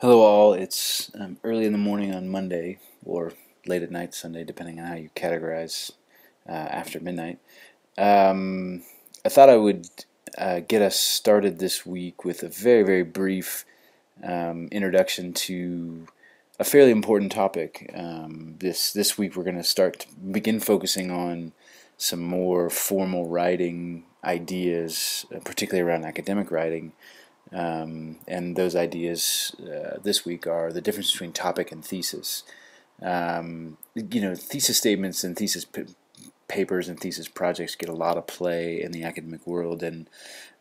Hello, all. It's early in the morning on Monday, or late at night Sunday, depending on how you categorize after midnight. I thought I would get us started this week with a very, very brief introduction to a fairly important topic. This week, we're going to begin focusing on some more formal writing ideas, particularly around academic writing. And those ideas this week are the difference between topic and thesis. Thesis statements and papers and thesis projects get a lot of play in the academic world, and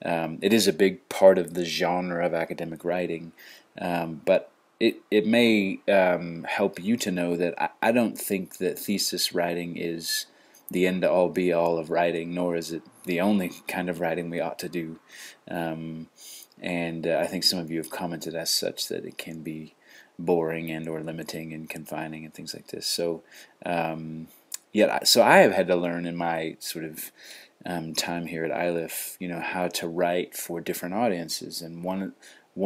it is a big part of the genre of academic writing. But it may help you to know that I don't think that thesis writing is the end all be all of writing, nor is it the only kind of writing we ought to do. And I think some of you have commented as such that it can be boring and or limiting and confining and things like this. So so I have had to learn in my sort of time here at ILIF, how to write for different audiences. And one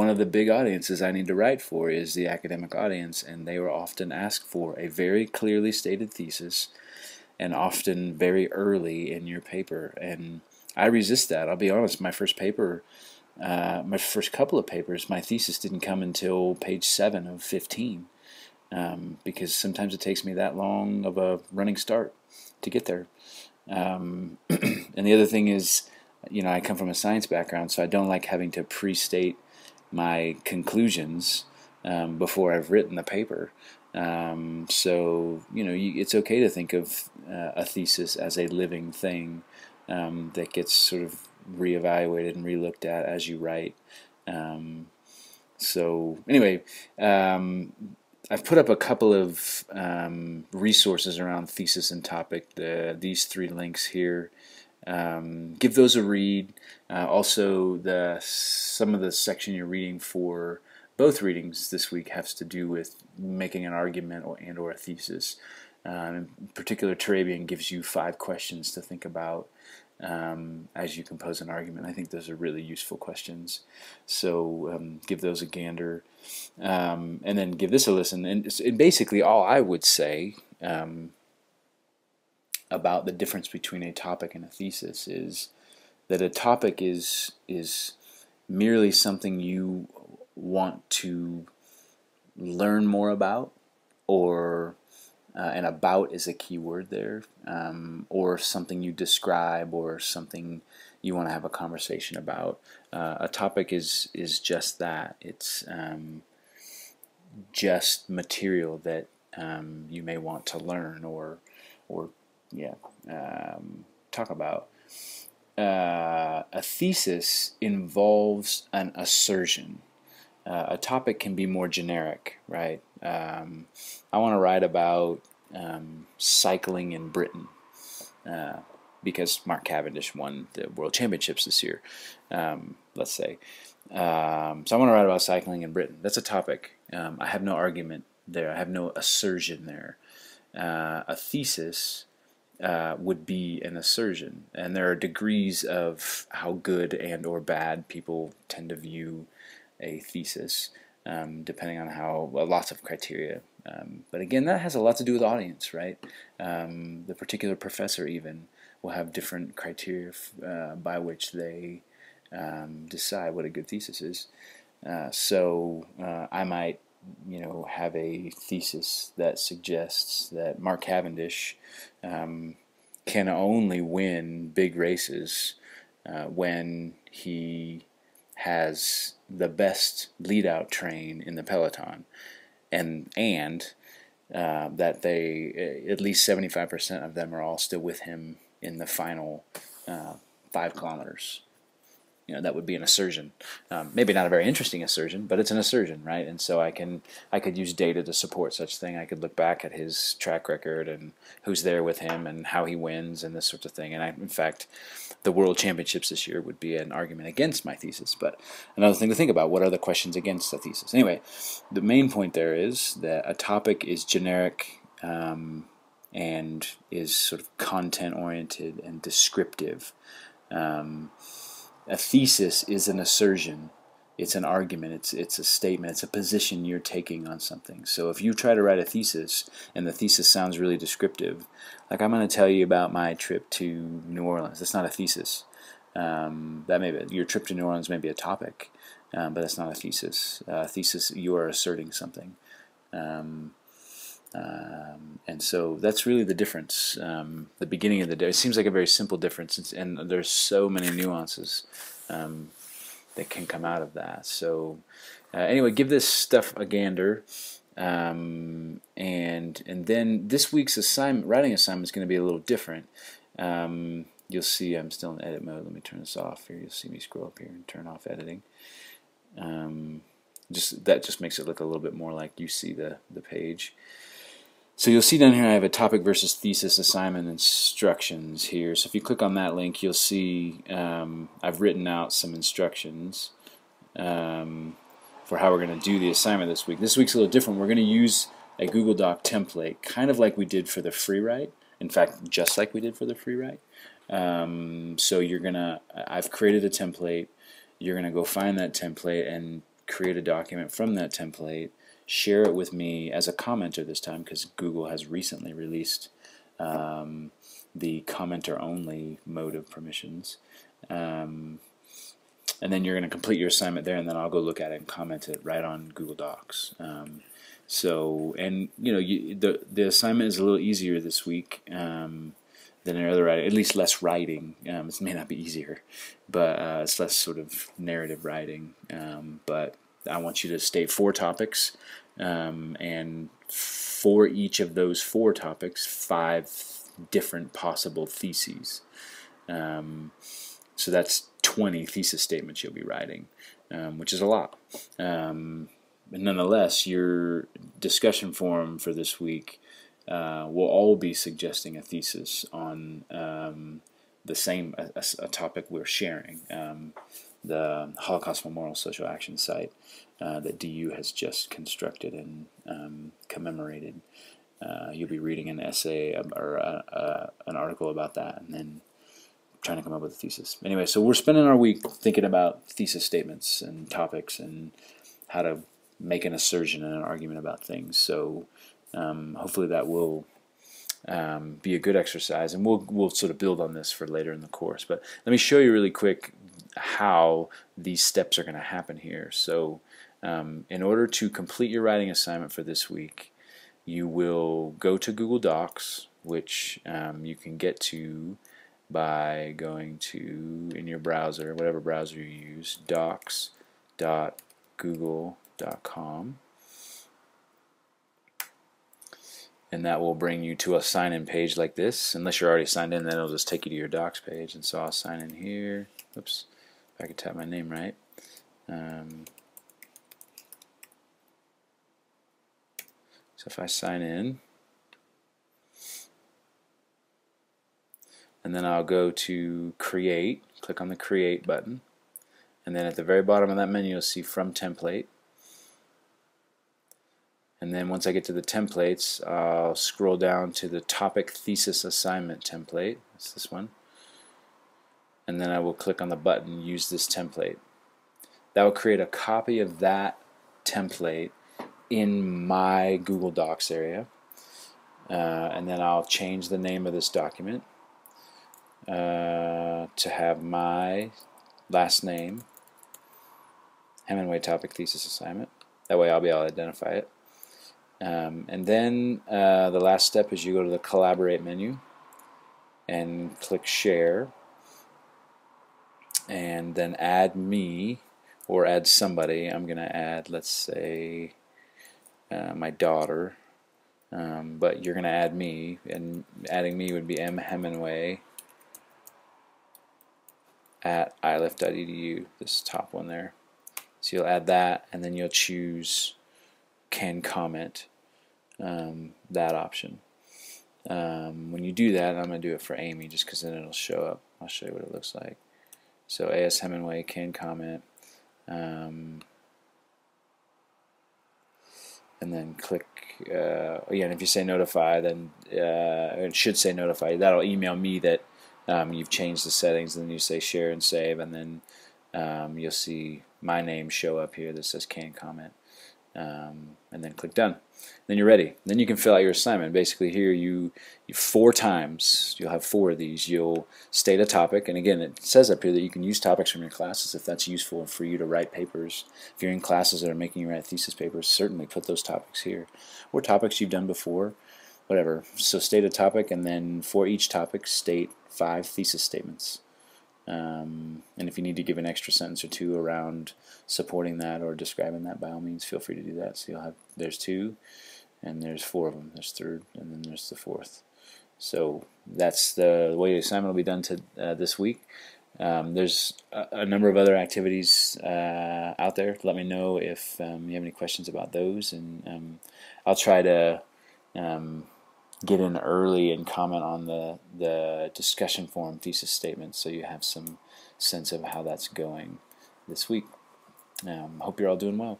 of the big audiences I need to write for is the academic audience, and they were often asked for a very clearly stated thesis, and often very early in your paper. And I resist that. I'll be honest. My first couple of papers, my thesis didn't come until page 7 of 15, because sometimes it takes me that long of a running start to get there. And the other thing is, I come from a science background, so I don't like having to pre-state my conclusions before I've written the paper. It's okay to think of a thesis as a living thing that gets sort of reevaluated and relooked at as you write. I've put up a couple of resources around thesis and topic. These 3 links here. Give those a read. Also, some of the section you're reading for both readings this week has to do with making an argument or a thesis. In particular, Turabian gives you 5 questions to think about as you compose an argument. I think those are really useful questions. So give those a gander, and then give this a listen. And basically, all I would say about the difference between a topic and a thesis is that a topic is merely something you want to learn more about, or and about is a key word there, or something you describe, or something you want to have a conversation about. A topic is just that. It's just material that you may want to learn or talk about. A thesis involves an assertion. A topic can be more generic, right? I want to write about cycling in Britain because Mark Cavendish won the World Championships this year, let's say. So I want to write about cycling in Britain. That's a topic. I have no argument there. I have no assertion there. A thesis would be an assertion, and there are degrees of how good and or bad people tend to view a thesis, depending on how lots of criteria. But again, that has a lot to do with audience, right? The particular professor even will have different criteria by which they decide what a good thesis is. I might, have a thesis that suggests that Mark Cavendish can only win big races when he has the best lead-out train in the peloton, and that they at least 75% of them are all still with him in the final 5 kilometers. That would be an assertion. Maybe not a very interesting assertion, but it's an assertion, right? And so I could use data to support such thing. I could look back at his track record and who's there with him and how he wins and this sort of thing. And in fact, the World Championships this year would be an argument against my thesis. But another thing to think about: what are the questions against the thesis? Anyway, the main point there is that a topic is generic and is sort of content-oriented and descriptive. A thesis is an assertion it's an argument, it's a statement, it's a position you're taking on something. So if you try to write a thesis and the thesis sounds really descriptive, like I'm going to tell you about my trip to New Orleans. That's not a thesis. That may be, your trip to New Orleans may be a topic, but that's not a thesis. Thesis, you are asserting something. And so that's really the difference. The beginning of the day, it seems like a very simple difference, and there's so many nuances that can come out of that. So anyway, give this stuff a gander, and then this week's writing assignment is going to be a little different. You'll see I'm still in edit mode. Let me turn this off here. You'll see me scroll up here and turn off editing. That just makes it look a little bit more like you see the page. So you'll see down here I have a topic versus thesis assignment instructions here. So if you click on that link, you'll see I've written out some instructions for how we're going to do the assignment this week. This week's a little different. We're going to use a Google Doc template, kind of like we did for the free write. In fact, just like we did for the free write. So I've created a template. You're going to go find that template and create a document from that template. Share it with me as a commenter this time, because Google has recently released the commenter only mode of permissions. And then you're going to complete your assignment there, and then I'll go look at it and comment it right on Google Docs. And the assignment is a little easier this week than any other writing, at least less writing. It may not be easier, but it's less sort of narrative writing. But I want you to state 4 topics, and for each of those 4 topics, 5 different possible theses. So that's 20 thesis statements you'll be writing, which is a lot. But nonetheless, your discussion forum for this week will all be suggesting a thesis on the same a topic we're sharing, the Holocaust Memorial Social Action Site that DU has just constructed and commemorated. You'll be reading an essay or an article about that, and then trying to come up with a thesis. Anyway, so we're spending our week thinking about thesis statements and topics and how to make an assertion and an argument about things. So hopefully that will be a good exercise, and we'll sort of build on this for later in the course. But let me show you really quick how these steps are going to happen here. So in order to complete your writing assignment for this week, you will go to Google Docs, which you can get to by going to, in your browser, whatever browser you use, docs.google.com. And that will bring you to a sign-in page like this. Unless you're already signed in, then it'll just take you to your Docs page. And so I'll sign in here. Oops, if I can type my name right. So if I sign in, and then I'll go to Create, click on the Create button, and then at the very bottom of that menu you'll see From Template. And then once I get to the templates, I'll scroll down to the Topic Thesis Assignment template. That's this one. And then I will click on the button Use this template. That will create a copy of that template in my Google Docs area. And then I'll change the name of this document to have my last name, Hemingway Topic Thesis Assignment. That way I'll be able to identify it. And then the last step is you go to the Collaborate menu and click Share, and then add me or add somebody. I'm going to add, let's say, my daughter, but you're going to add me, and adding me would be M. Hemingway at ilif.edu, this top one there. So you'll add that, and then you'll choose Can Comment, that option. When you do that, I'm going to do it for Amy just because then it'll show up. I'll show you what it looks like. So A.S. Hemingway Can Comment, and then click, again, if you say notify, then it should say notify. That'll email me that you've changed the settings, and then you say share and save, and then you'll see my name show up here that says can comment, and then click done. Then you're ready. Then you can fill out your assignment. Basically here you 4 times, you'll have 4 of these, you'll state a topic, and again it says up here that you can use topics from your classes if that's useful for you to write papers. If you're in classes that are making you write thesis papers, certainly put those topics here, or topics you've done before, whatever. So state a topic, and then for each topic state 5 thesis statements. And if you need to give an extra sentence or 2 around supporting that or describing that, by all means feel free to do that. So you'll have, there's 2, and there's 4 of them. There's 3rd, and then there's the 4th. So that's the way the assignment will be done this week. There's a number of other activities out there. Let me know if you have any questions about those, and I'll try to get in early and comment on the discussion forum thesis statement, so you have some sense of how that's going this week. Hope you're all doing well.